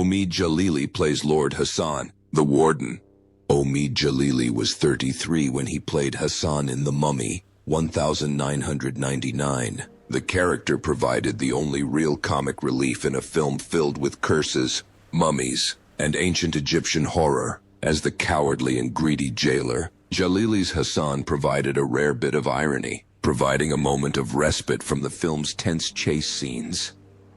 Omid Jalili plays Lord Hassan, the warden. Omid Jalili was 33 when he played Hassan in The Mummy, 1999. The character provided the only real comic relief in a film filled with curses, mummies, and ancient Egyptian horror. As the cowardly and greedy jailer, Jalili's Hassan provided a rare bit of irony, providing a moment of respite from the film's tense chase scenes.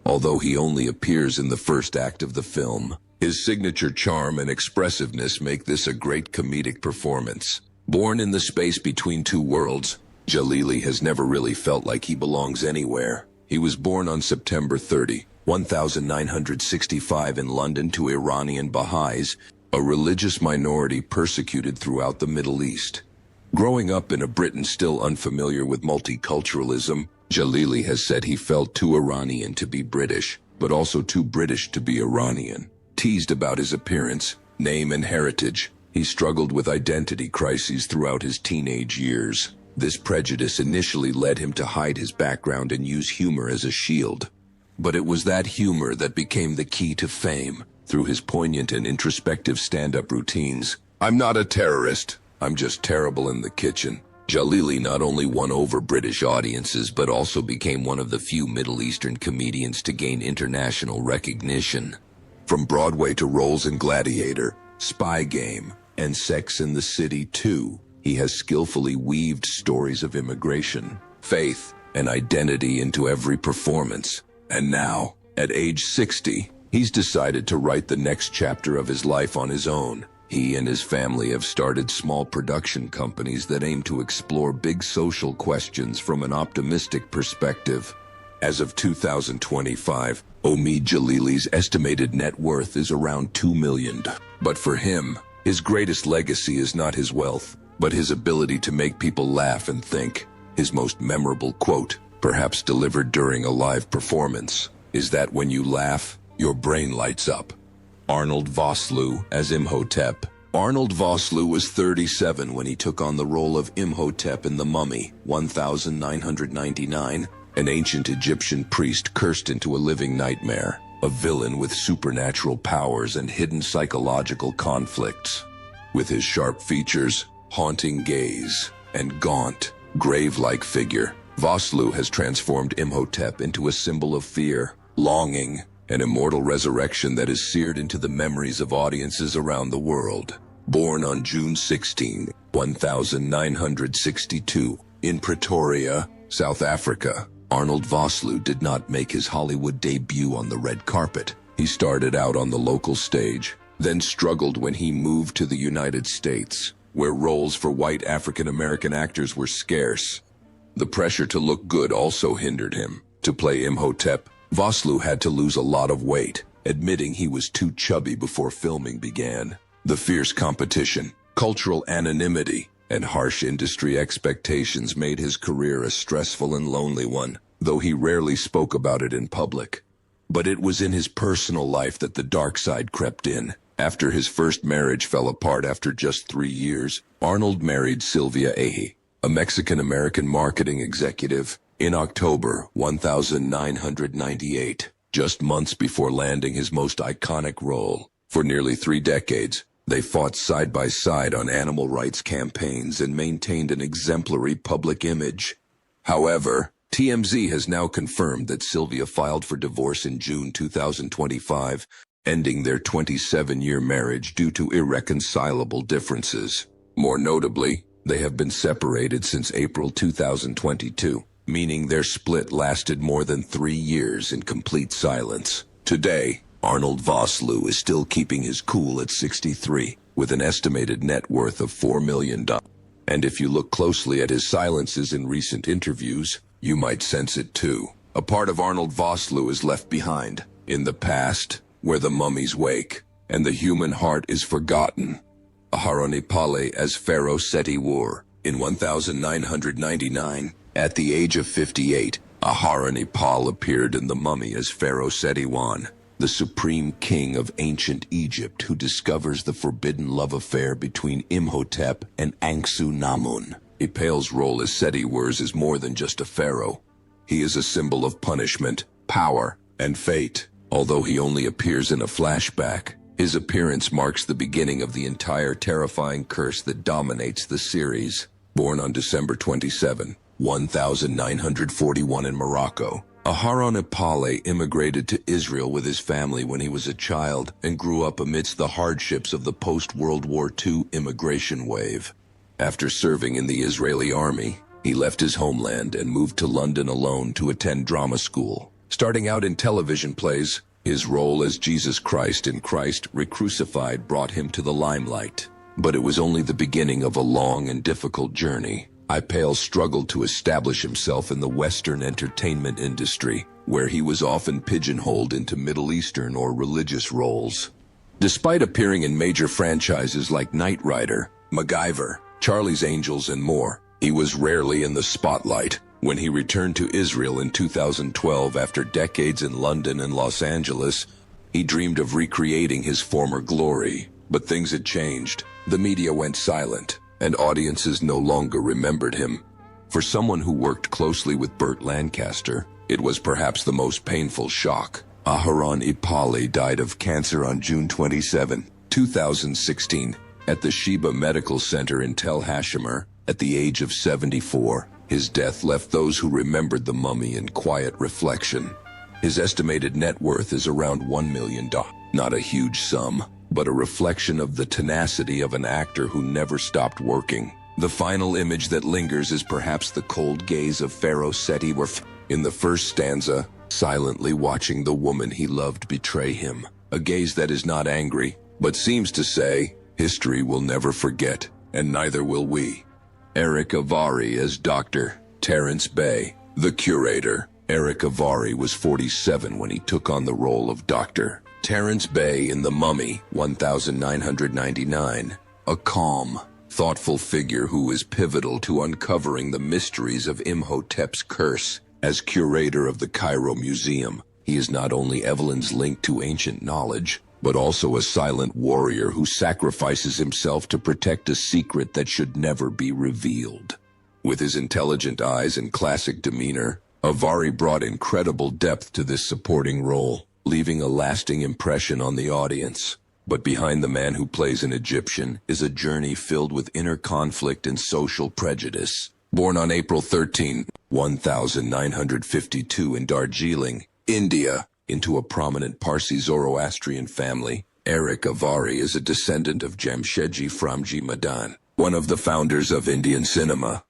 Although he only appears in the first act of the film, his signature charm and expressiveness make this a great comedic performance. Born in the space between two worlds, Jalili has never really felt like he belongs anywhere. He was born on September 30, 1965 in London to Iranian Baha'is, a religious minority persecuted throughout the Middle East. Growing up in a Britain still unfamiliar with multiculturalism, Jalili has said he felt too Iranian to be British, but also too British to be Iranian. Teased about his appearance, name and heritage, he struggled with identity crises throughout his teenage years. This prejudice initially led him to hide his background and use humor as a shield. But it was that humor that became the key to fame, through his poignant and introspective stand-up routines. "I'm not a terrorist, I'm just terrible in the kitchen." Jalili not only won over British audiences but also became one of the few Middle Eastern comedians to gain international recognition. From Broadway to roles in Gladiator, Spy Game, and Sex and the City 2, he has skillfully weaved stories of immigration, faith, and identity into every performance. And now, at age 60, he's decided to write the next chapter of his life on his own. He and his family have started small production companies that aim to explore big social questions from an optimistic perspective. As of 2025, Omid Jalili's estimated net worth is around $2 million. But for him, his greatest legacy is not his wealth, but his ability to make people laugh and think. His most memorable quote, perhaps delivered during a live performance, is that when you laugh, your brain lights up. Arnold Vosloo as Imhotep. Arnold Vosloo was 37 when he took on the role of Imhotep in The Mummy, 1999, an ancient Egyptian priest cursed into a living nightmare, a villain with supernatural powers and hidden psychological conflicts. With his sharp features, haunting gaze, and gaunt, grave-like figure, Vosloo has transformed Imhotep into a symbol of fear, longing, an immortal resurrection that is seared into the memories of audiences around the world. Born on June 16, 1962, in Pretoria, South Africa, Arnold Vosloo did not make his Hollywood debut on the red carpet. He started out on the local stage, then struggled when he moved to the United States, where roles for white African-American actors were scarce. The pressure to look good also hindered him. To play Imhotep, Vosloo had to lose a lot of weight, admitting he was too chubby before filming began. The fierce competition, cultural anonymity, and harsh industry expectations made his career a stressful and lonely one, though he rarely spoke about it in public. But it was in his personal life that the dark side crept in. After his first marriage fell apart after just 3 years, Arnold married Sylvia Ahe, a Mexican-American marketing executive, in October 1998, just months before landing his most iconic role. For nearly 3 decades, they fought side by side on animal rights campaigns and maintained an exemplary public image. However, TMZ has now confirmed that Sylvia filed for divorce in June 2025, ending their 27-year marriage due to irreconcilable differences. More notably, they have been separated since April 2022. Meaning their split lasted more than 3 years in complete silence. Today, Arnold Vosloo is still keeping his cool at 63, with an estimated net worth of $4 million. And if you look closely at his silences in recent interviews, you might sense it too. A part of Arnold Vosloo is left behind, in the past, where the mummies wake, and the human heart is forgotten. Aharoni Pale as Pharaoh Seti War, in 1999, at the age of 58, Aharoni Pal appeared in The Mummy as Pharaoh Seti I, the supreme king of ancient Egypt who discovers the forbidden love affair between Imhotep and Ankhsu-Namun. Ipale's role as Seti I is more than just a pharaoh. He is a symbol of punishment, power, and fate. Although he only appears in a flashback, his appearance marks the beginning of the entire terrifying curse that dominates the series. Born on December 27, 1941 in Morocco, Aharon Ipale immigrated to Israel with his family when he was a child and grew up amidst the hardships of the post-World War II immigration wave. After serving in the Israeli army, he left his homeland and moved to London alone to attend drama school. Starting out in television plays, his role as Jesus Christ in Christ Recrucified brought him to the limelight. But it was only the beginning of a long and difficult journey. Ipale struggled to establish himself in the Western entertainment industry, where he was often pigeonholed into Middle Eastern or religious roles. Despite appearing in major franchises like Knight Rider, MacGyver, Charlie's Angels, and more, he was rarely in the spotlight. When he returned to Israel in 2012 after decades in London and Los Angeles, he dreamed of recreating his former glory. But things had changed. The media went silent, and audiences no longer remembered him. For someone who worked closely with Burt Lancaster, it was perhaps the most painful shock. Aharon Ipale died of cancer on June 27, 2016, at the Sheba Medical Center in Tel Hashimer, at the age of 74. His death left those who remembered the mummy in quiet reflection. His estimated net worth is around $1 million. Not a huge sum, but a reflection of the tenacity of an actor who never stopped working. The final image that lingers is perhaps the cold gaze of Pharaoh Seti in the first stanza, silently watching the woman he loved betray him. A gaze that is not angry, but seems to say, history will never forget, and neither will we. Eric Avari as Dr. Terence Bay, the curator. Eric Avari was 47 when he took on the role of Dr. Terence Bay in The Mummy, 1999. A calm, thoughtful figure who is pivotal to uncovering the mysteries of Imhotep's curse. As curator of the Cairo Museum, he is not only Evelyn's link to ancient knowledge, but also a silent warrior who sacrifices himself to protect a secret that should never be revealed. With his intelligent eyes and classic demeanor, Avari brought incredible depth to this supporting role, leaving a lasting impression on the audience. But behind the man who plays an Egyptian is a journey filled with inner conflict and social prejudice. Born on April 13, 1952 in Darjeeling, India, into a prominent Parsi Zoroastrian family, Eric Avari is a descendant of Jamshedji Framji Madan, one of the founders of Indian cinema.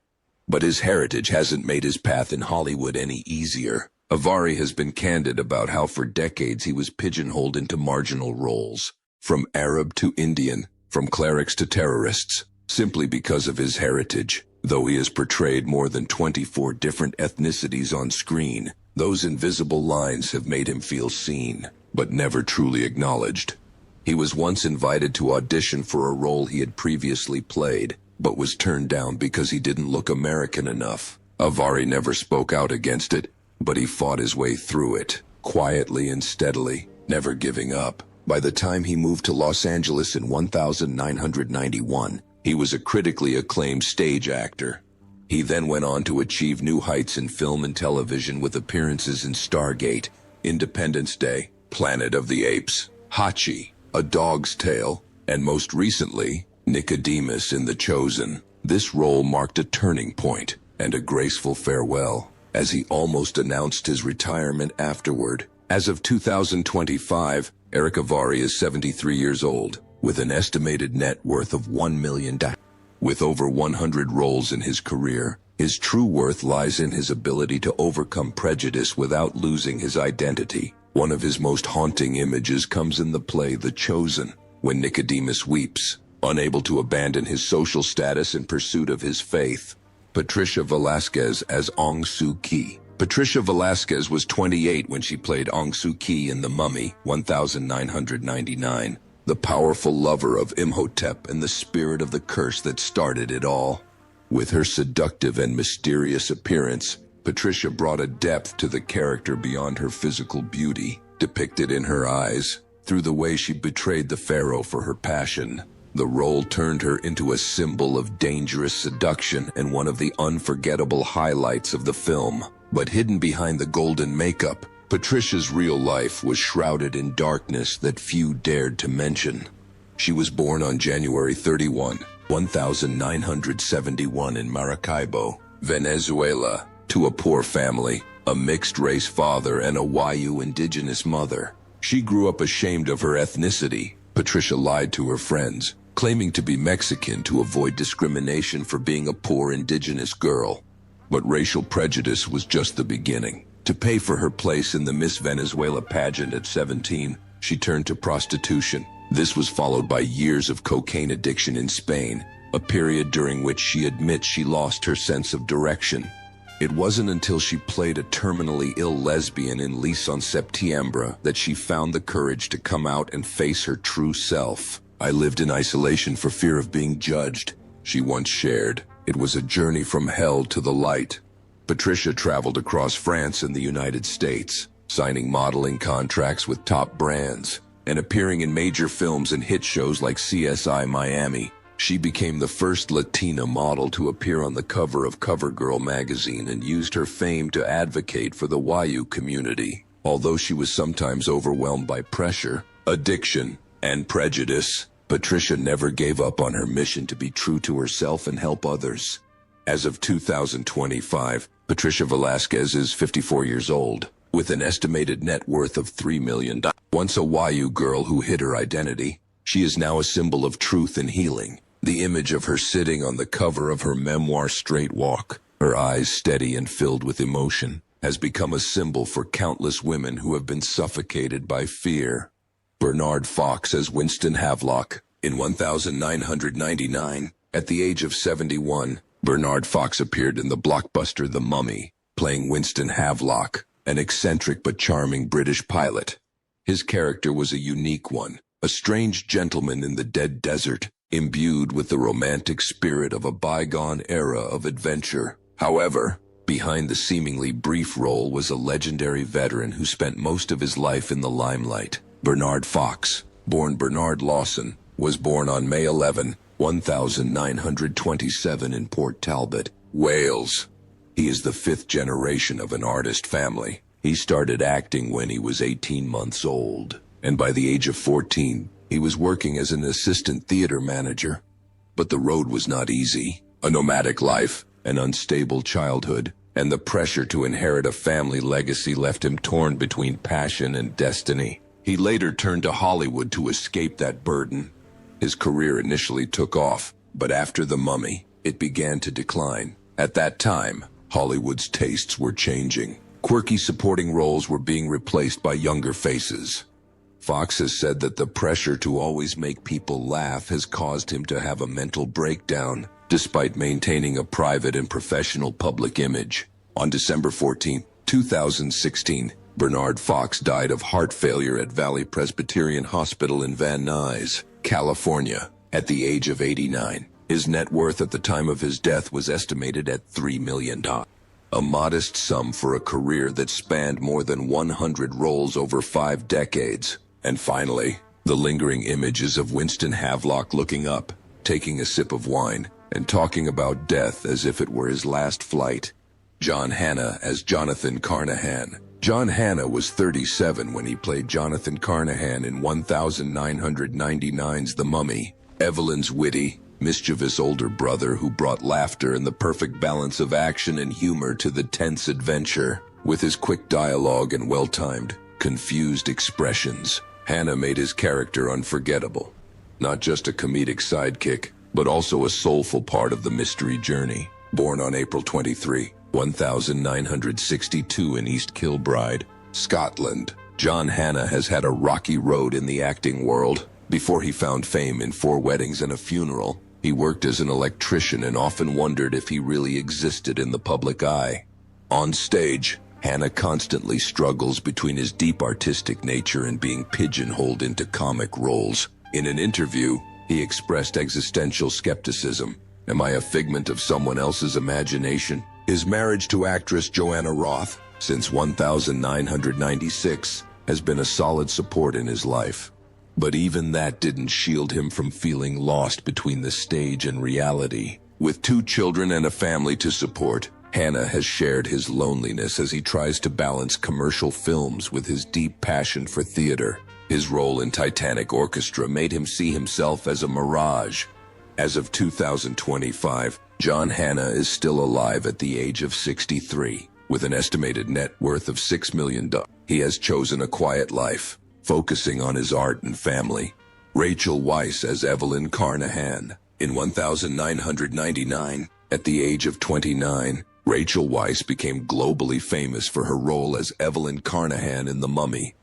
But his heritage hasn't made his path in Hollywood any easier. Avari has been candid about how for decades he was pigeonholed into marginal roles, from Arab to Indian, from clerics to terrorists, simply because of his heritage. Though he has portrayed more than 24 different ethnicities on screen, those invisible lines have made him feel seen, but never truly acknowledged. He was once invited to audition for a role he had previously played, but was turned down because he didn't look American enough. Avari never spoke out against it, but he fought his way through it, quietly and steadily, never giving up. By the time he moved to Los Angeles in 1991, he was a critically acclaimed stage actor. He then went on to achieve new heights in film and television with appearances in Stargate, Independence Day, Planet of the Apes, Hachi, A Dog's Tale, and most recently, Nicodemus in The Chosen. This role marked a turning point and a graceful farewell, as he almost announced his retirement afterward. As of 2025, Eric Avari is 73 years old, with an estimated net worth of $1 million. With over 100 roles in his career, his true worth lies in his ability to overcome prejudice without losing his identity. One of his most haunting images comes in the play The Chosen, when Nicodemus weeps, unable to abandon his social status in pursuit of his faith. Patricia Velasquez as Aung Suu Kyi. Patricia Velasquez was 28 when she played Aung Suu Kyi in The Mummy, 1999. The powerful lover of Imhotep and the spirit of the curse that started it all. With her seductive and mysterious appearance, Patricia brought a depth to the character beyond her physical beauty, depicted in her eyes, through the way she betrayed the pharaoh for her passion. The role turned her into a symbol of dangerous seduction and one of the unforgettable highlights of the film. But hidden behind the golden makeup, Patricia's real life was shrouded in darkness that few dared to mention. She was born on January 31, 1971 in Maracaibo, Venezuela, to a poor family, a mixed-race father and a Wayu indigenous mother. She grew up ashamed of her ethnicity. Patricia lied to her friends, claiming to be Mexican to avoid discrimination for being a poor indigenous girl. But racial prejudice was just the beginning. To pay for her place in the Miss Venezuela pageant at 17, she turned to prostitution. This was followed by years of cocaine addiction in Spain, a period during which she admits she lost her sense of direction. It wasn't until she played a terminally ill lesbian in Lison Septiembre that she found the courage to come out and face her true self. "I lived in isolation for fear of being judged," she once shared. "It was a journey from hell to the light." Patricia traveled across France and the United States, signing modeling contracts with top brands and appearing in major films and hit shows like CSI Miami. She became the first Latina model to appear on the cover of CoverGirl magazine and used her fame to advocate for the Wayu community. Although she was sometimes overwhelmed by pressure, addiction, and prejudice, Patricia never gave up on her mission to be true to herself and help others. As of 2025, Patricia Velasquez is 54 years old, with an estimated net worth of $3 million. Once a Wayu girl who hid her identity, she is now a symbol of truth and healing. The image of her sitting on the cover of her memoir Straight Walk, her eyes steady and filled with emotion, has become a symbol for countless women who have been suffocated by fear. Bernard Fox as Winston Havelock. In 1999, at the age of 71, Bernard Fox appeared in the blockbuster The Mummy, playing Winston Havelock, an eccentric but charming British pilot. His character was a unique one, a strange gentleman in the dead desert, imbued with the romantic spirit of a bygone era of adventure. However, behind the seemingly brief role was a legendary veteran who spent most of his life in the limelight. Bernard Fox, born Bernard Lawson, was born on May 11, 1927 in Port Talbot, Wales. He is the fifth generation of an artist family. He started acting when he was 18 months old, and by the age of 14, he was working as an assistant theater manager. But the road was not easy. A nomadic life, an unstable childhood, and the pressure to inherit a family legacy left him torn between passion and destiny. He later turned to Hollywood to escape that burden. His career initially took off, but after The Mummy, it began to decline. At that time, Hollywood's tastes were changing. Quirky supporting roles were being replaced by younger faces. Fox has said that the pressure to always make people laugh has caused him to have a mental breakdown, despite maintaining a private and professional public image. On December 14, 2016, Bernard Fox died of heart failure at Valley Presbyterian Hospital in Van Nuys, California, at the age of 89. His net worth at the time of his death was estimated at $3 million. A modest sum for a career that spanned more than 100 roles over 5 decades. And finally, the lingering images of Winston Havelock looking up, taking a sip of wine, and talking about death as if it were his last flight. John Hannah as Jonathan Carnahan. John Hannah was 37 when he played Jonathan Carnahan in 1999's The Mummy, Evelyn's witty, mischievous older brother who brought laughter and the perfect balance of action and humor to the tense adventure. With his quick dialogue and well-timed, confused expressions, Hannah made his character unforgettable. Not just a comedic sidekick, but also a soulful part of the mystery journey. Born on April 23, 1962 in East Kilbride, Scotland, John Hannah has had a rocky road in the acting world. Before he found fame in 4 Weddings and a Funeral, he worked as an electrician and often wondered if he really existed in the public eye. On stage, Hannah constantly struggles between his deep artistic nature and being pigeonholed into comic roles. In an interview, he expressed existential skepticism. Am I a figment of someone else's imagination? His marriage to actress Joanna Roth, since 1996, has been a solid support in his life. But even that didn't shield him from feeling lost between the stage and reality. With 2 children and a family to support, Hanna has shared his loneliness as he tries to balance commercial films with his deep passion for theater. His role in Titanic Orchestra made him see himself as a mirage. As of 2025, John Hanna is still alive at the age of 63, with an estimated net worth of $6 million. He has chosen a quiet life, focusing on his art and family. Rachel Weisz as Evelyn Carnahan. In 1999, at the age of 29, Rachel Weisz became globally famous for her role as Evelyn Carnahan in The Mummy.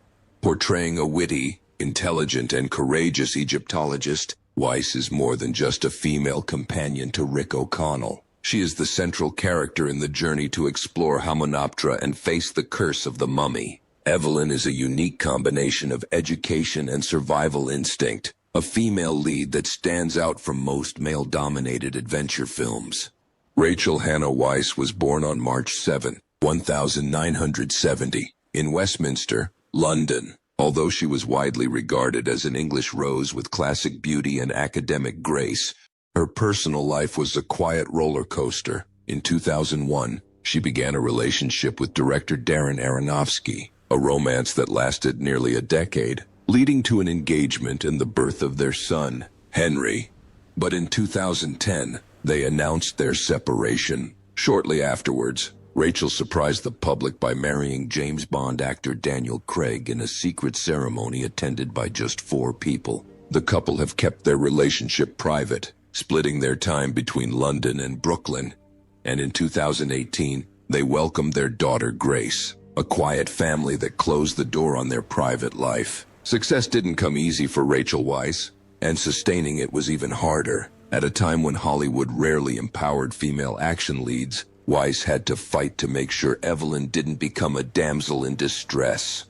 Portraying a witty, intelligent, and courageous Egyptologist, Weisz is more than just a female companion to Rick O'Connell. She is the central character in the journey to explore Hamunaptra and face the curse of the mummy. Evelyn is a unique combination of education and survival instinct, a female lead that stands out from most male-dominated adventure films. Rachel Hanna Weisz was born on March 7, 1970, in Westminster, London. Although she was widely regarded as an English rose with classic beauty and academic grace, her personal life was a quiet roller coaster. In 2001, she began a relationship with director Darren Aronofsky, a romance that lasted nearly a decade, leading to an engagement and the birth of their son, Henry. But in 2010, they announced their separation. Shortly afterwards, Rachel surprised the public by marrying James Bond actor Daniel Craig in a secret ceremony attended by just 4 people. The couple have kept their relationship private, splitting their time between London and Brooklyn. And in 2018, they welcomed their daughter Grace, a quiet family that closed the door on their private life. Success didn't come easy for Rachel Weisz, and sustaining it was even harder. At a time when Hollywood rarely empowered female action leads, Weisz had to fight to make sure Evelyn didn't become a damsel in distress.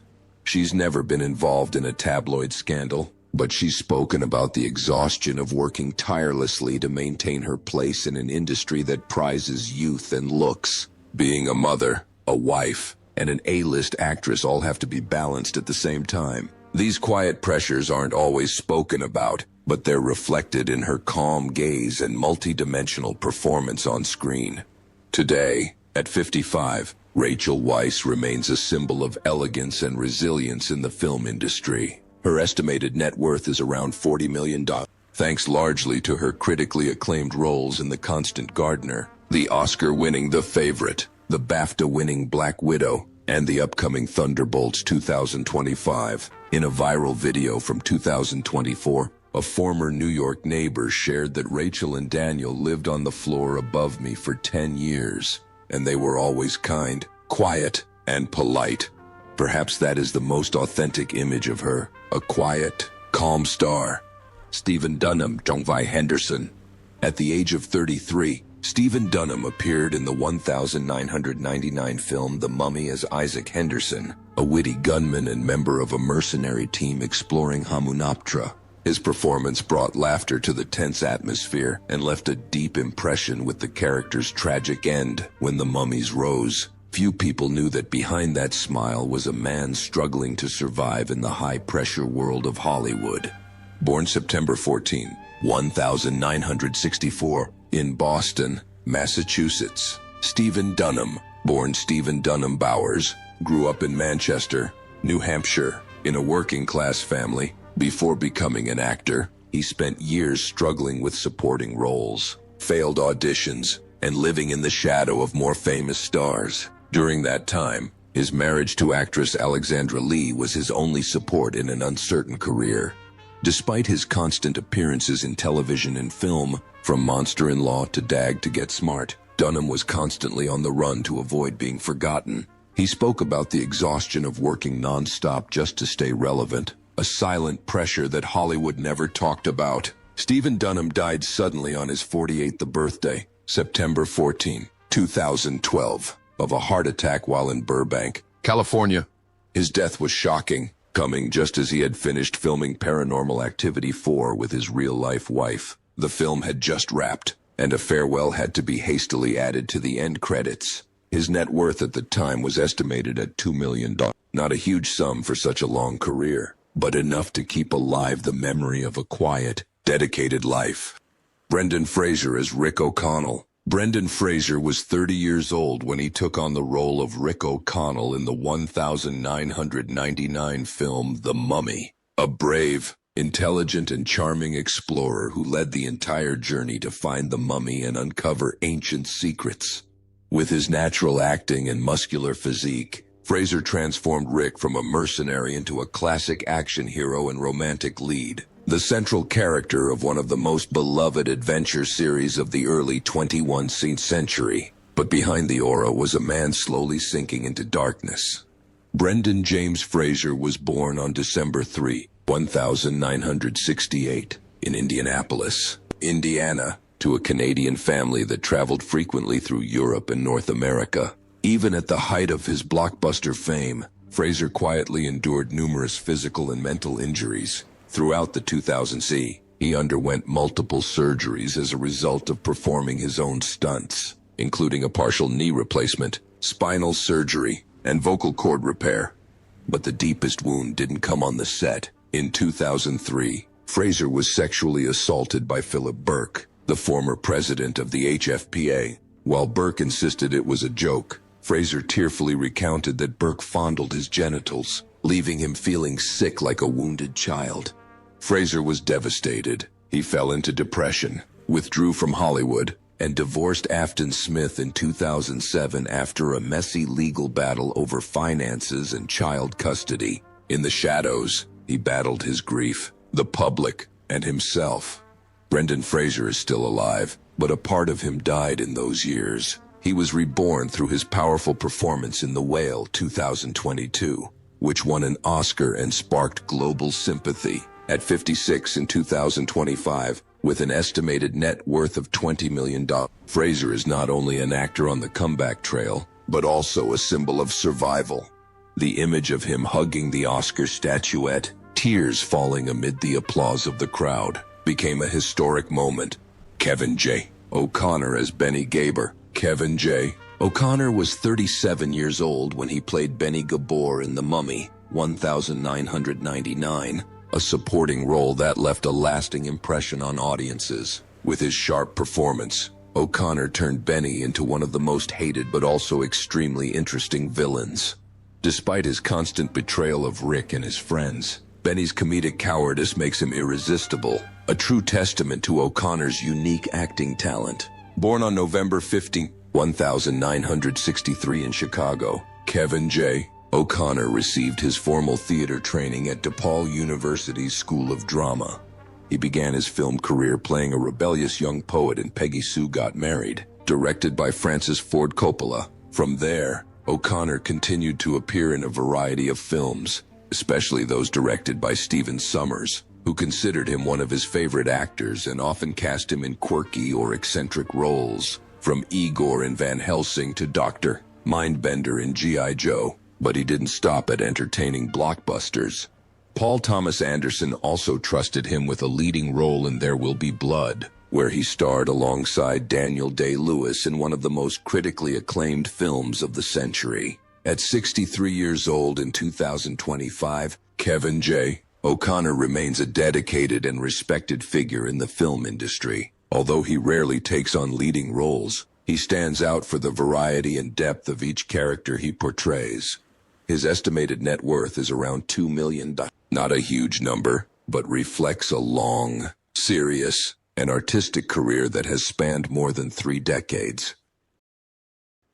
She's never been involved in a tabloid scandal, but she's spoken about the exhaustion of working tirelessly to maintain her place in an industry that prizes youth and looks. Being a mother, a wife, and an A-list actress all have to be balanced at the same time. These quiet pressures aren't always spoken about, but they're reflected in her calm gaze and multi-dimensional performance on screen. Today, at 55, Rachel Weisz remains a symbol of elegance and resilience in the film industry. Her estimated net worth is around $40 million, thanks largely to her critically acclaimed roles in The Constant Gardener, the Oscar-winning The Favorite, the BAFTA-winning Black Widow, and the upcoming Thunderbolts 2025. In a viral video from 2024, a former New York neighbor shared that Rachel and Daniel lived on the floor above me for 10 years, and they were always kind, quiet, and polite. Perhaps that is the most authentic image of her, a quiet, calm star. Stephen Dunham, Jongvi Henderson. At the age of 33, Stephen Dunham appeared in the 1999 film The Mummy as Isaac Henderson, a witty gunman and member of a mercenary team exploring Hamunaptra. His performance brought laughter to the tense atmosphere and left a deep impression with the character's tragic end when the mummies rose. Few people knew that behind that smile was a man struggling to survive in the high-pressure world of Hollywood. Born September 14, 1964, in Boston, Massachusetts, Stephen Dunham, born Stephen Dunham Bowers, grew up in Manchester, New Hampshire, in a working-class family. Before becoming an actor, he spent years struggling with supporting roles, failed auditions, and living in the shadow of more famous stars. During that time, his marriage to actress Alexandra Lee was his only support in an uncertain career. Despite his constant appearances in television and film, from Monster-in-Law to Dag to Get Smart, Dunham was constantly on the run to avoid being forgotten. He spoke about the exhaustion of working non-stop just to stay relevant, a silent pressure that Hollywood never talked about. Stephen Dunham died suddenly on his 48th birthday, September 14, 2012, of a heart attack while in Burbank, California. His death was shocking, coming just as he had finished filming Paranormal Activity 4 with his real-life wife. The film had just wrapped, and a farewell had to be hastily added to the end credits. His net worth at the time was estimated at $2 million. Not a huge sum for such a long career, but enough to keep alive the memory of a quiet, dedicated life. Brendan Fraser as Rick O'Connell. Brendan Fraser was 30 years old when he took on the role of Rick O'Connell in the 1999 film The Mummy, a brave, intelligent, and charming explorer who led the entire journey to find the mummy and uncover ancient secrets. With his natural acting and muscular physique, Fraser transformed Rick from a mercenary into a classic action hero and romantic lead, the central character of one of the most beloved adventure series of the early 21st century. But behind the aura was a man slowly sinking into darkness. Brendan James Fraser was born on December 3, 1968, in Indianapolis, Indiana, to a Canadian family that traveled frequently through Europe and North America. Even at the height of his blockbuster fame, Fraser quietly endured numerous physical and mental injuries. Throughout the 2000s, he underwent multiple surgeries as a result of performing his own stunts, including a partial knee replacement, spinal surgery, and vocal cord repair. But the deepest wound didn't come on the set. In 2003, Fraser was sexually assaulted by Philip Burke, the former president of the HFPA. While Burke insisted it was a joke, Fraser tearfully recounted that Burke fondled his genitals, leaving him feeling sick like a wounded child. Fraser was devastated. He fell into depression, withdrew from Hollywood, and divorced Afton Smith in 2007 after a messy legal battle over finances and child custody. In the shadows, he battled his grief, the public, and himself. Brendan Fraser is still alive, but a part of him died in those years. He was reborn through his powerful performance in The Whale 2022, which won an Oscar and sparked global sympathy. At 56 in 2025, with an estimated net worth of $20 million, Fraser is not only an actor on the comeback trail, but also a symbol of survival. The image of him hugging the Oscar statuette, tears falling amid the applause of the crowd, became a historic moment. Kevin J. O'Connor as Benny Gaber. Kevin J. O'Connor was 37 years old when he played Benny Gabor in The Mummy, 1999, a supporting role that left a lasting impression on audiences. With his sharp performance, O'Connor turned Benny into one of the most hated but also extremely interesting villains. Despite his constant betrayal of Rick and his friends, Benny's comedic cowardice makes him irresistible, a true testament to O'Connor's unique acting talent. Born on November 15, 1963 in Chicago, Kevin J. O'Connor received his formal theater training at DePaul University's School of Drama. He began his film career playing a rebellious young poet in Peggy Sue Got Married, directed by Francis Ford Coppola. From there, O'Connor continued to appear in a variety of films, especially those directed by Stephen Sommers, who considered him one of his favorite actors and often cast him in quirky or eccentric roles, from Igor in Van Helsing to Dr. Mindbender in G.I. Joe. But he didn't stop at entertaining blockbusters. Paul Thomas Anderson also trusted him with a leading role in There Will Be Blood, where he starred alongside Daniel Day-Lewis in one of the most critically acclaimed films of the century. At 63 years old in 2025, Kevin J. O'Connor remains a dedicated and respected figure in the film industry. Although he rarely takes on leading roles, he stands out for the variety and depth of each character he portrays. His estimated net worth is around $2 million. Not a huge number, but reflects a long, serious, and artistic career that has spanned more than 3 decades.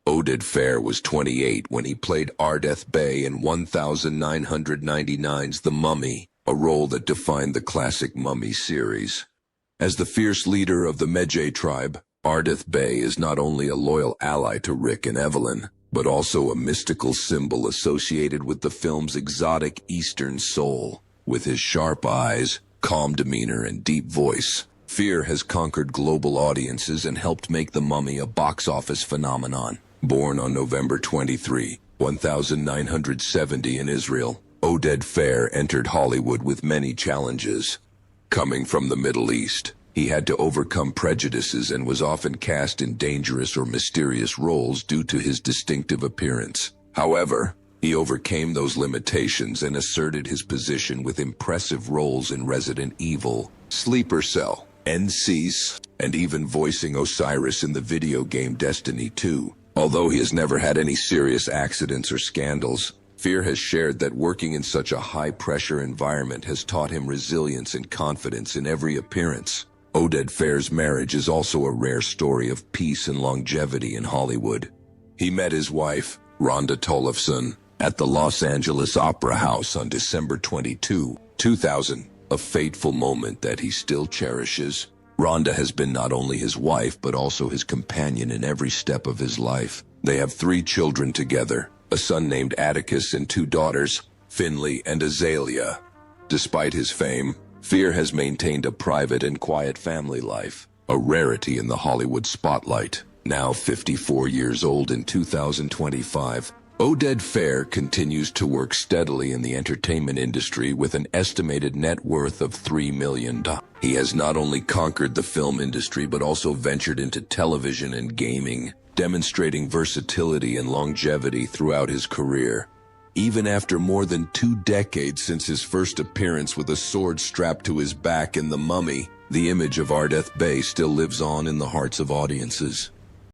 Oded Fehr was 28 when he played Ardeth Bey in 1999's The Mummy, a role that defined the classic Mummy series. As the fierce leader of the Medjay tribe, Ardeth Bey is not only a loyal ally to Rick and Evelyn, but also a mystical symbol associated with the film's exotic Eastern soul. With his sharp eyes, calm demeanor, and deep voice, Fehr has conquered global audiences and helped make The Mummy a box office phenomenon. Born on November 23, 1970 in Israel, Oded Fehr entered Hollywood with many challenges. Coming from the Middle East, he had to overcome prejudices and was often cast in dangerous or mysterious roles due to his distinctive appearance. However, he overcame those limitations and asserted his position with impressive roles in Resident Evil, Sleeper Cell, NCs, and even voicing Osiris in the video game Destiny 2. Although he has never had any serious accidents or scandals, Fear has shared that working in such a high-pressure environment has taught him resilience and confidence in every appearance. Oded Fehr's marriage is also a rare story of peace and longevity in Hollywood. He met his wife, Rhonda Tollefson, at the Los Angeles Opera House on December 22, 2000, a fateful moment that he still cherishes. Rhonda has been not only his wife but also his companion in every step of his life. They have 3 children together, a son named Atticus and 2 daughters, Finley and Azalea. Despite his fame, Fear has maintained a private and quiet family life, a rarity in the Hollywood spotlight. Now 54 years old in 2025, Oded Fehr continues to work steadily in the entertainment industry with an estimated net worth of $3 million. He has not only conquered the film industry but also ventured into television and gaming, demonstrating versatility and longevity throughout his career. Even after more than 2 decades since his first appearance with a sword strapped to his back in The Mummy, the image of Ardeth Bey still lives on in the hearts of audiences.